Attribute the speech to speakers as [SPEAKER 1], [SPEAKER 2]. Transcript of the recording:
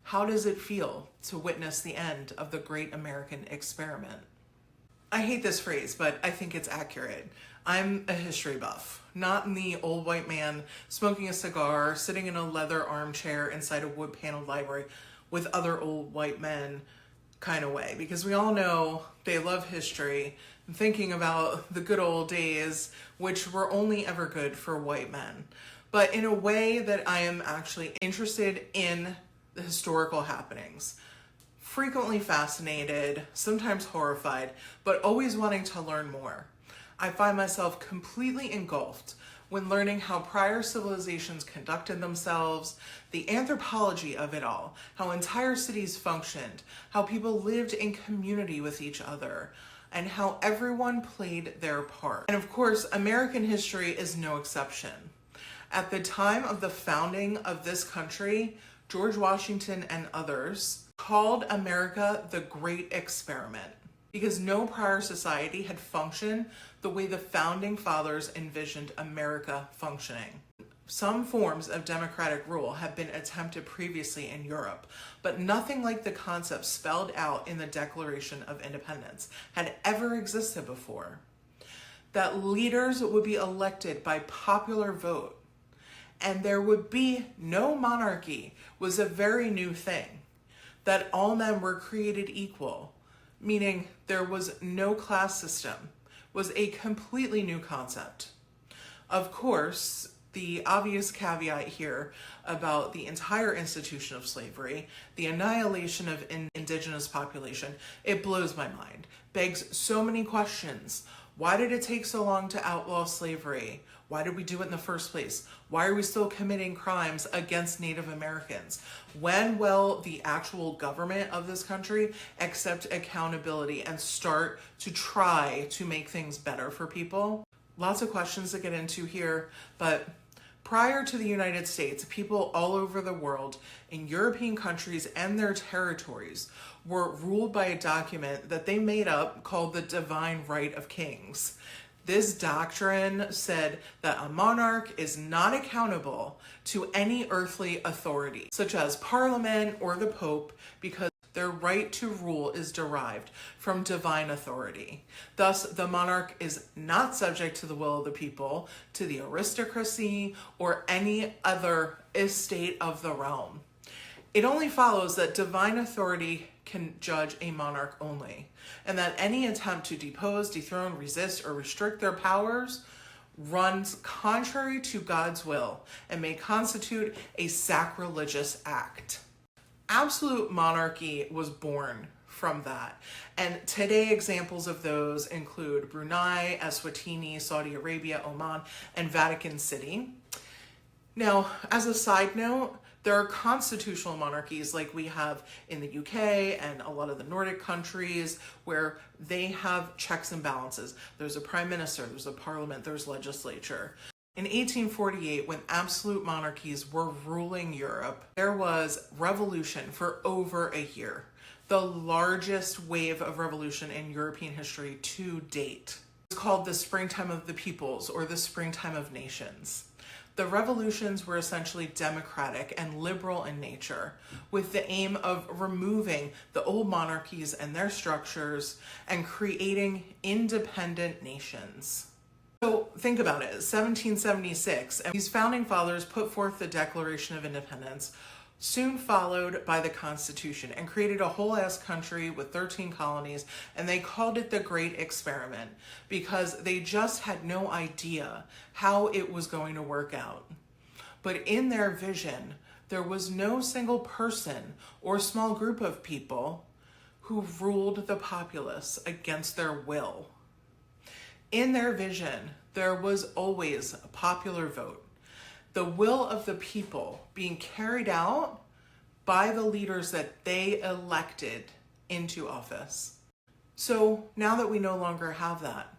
[SPEAKER 1] How does it feel to witness the end of the great American experiment? I hate this phrase, but I think it's accurate. I'm a history buff, not in the old white man smoking a cigar, sitting in a leather armchair inside a wood-paneled library with other old white men kind of way, because we all know they love history and thinking about the good old days, which were only ever good for white men. But in a way that I am actually interested in the historical happenings. Frequently fascinated, sometimes horrified, but always wanting to learn more. I find myself completely engulfed when learning how prior civilizations conducted themselves, the anthropology of it all, how entire cities functioned, how people lived in community with each other, and how everyone played their part. And of course, American history is no exception. At the time of the founding of this country, George Washington and others called America the Great Experiment because no prior society had functioned the way the founding fathers envisioned America functioning. Some forms of democratic rule have been attempted previously in Europe, but nothing like the concept spelled out in the Declaration of Independence had ever existed before. That leaders would be elected by popular vote and there would be no monarchy was a very new thing. That all men were created equal, meaning there was no class system, was a completely new concept. Of course, the obvious caveat here about the entire institution of slavery, the annihilation of indigenous population, it blows my mind, begs so many questions. Why did it take so long to outlaw slavery? Why did we do it in the first place? Why are we still committing crimes against Native Americans? When will the actual government of this country accept accountability and start to try to make things better for people? Lots of questions to get into here, but prior to the United States, people all over the world in European countries and their territories were ruled by a document that they made up called the Divine Right of Kings. This doctrine said that a monarch is not accountable to any earthly authority, such as Parliament or the Pope, because their right to rule is derived from divine authority. Thus, the monarch is not subject to the will of the people, to the aristocracy, or any other estate of the realm. It only follows that divine authority can judge a monarch only, and that any attempt to depose, dethrone, resist, or restrict their powers runs contrary to God's will and may constitute a sacrilegious act. Absolute monarchy was born from that. And today examples of those include Brunei, Eswatini, Saudi Arabia, Oman, and Vatican City. Now, as a side note, there are constitutional monarchies like we have in the UK and a lot of the Nordic countries where they have checks and balances. There's a prime minister, there's a parliament, there's legislature. In 1848, when absolute monarchies were ruling Europe, there was revolution for over a year, the largest wave of revolution in European history to date. It's called the Springtime of the Peoples or the Springtime of Nations. The revolutions were essentially democratic and liberal in nature, with the aim of removing the old monarchies and their structures and creating independent nations. So think about it, 1776, and these founding fathers put forth the Declaration of Independence, soon followed by the Constitution, and created a whole ass country with 13 colonies, and they called it the Great Experiment because they just had no idea how it was going to work out. But in their vision, there was no single person or small group of people who ruled the populace against their will. In their vision, there was always a popular vote, the will of the people being carried out by the leaders that they elected into office. So now that we no longer have that,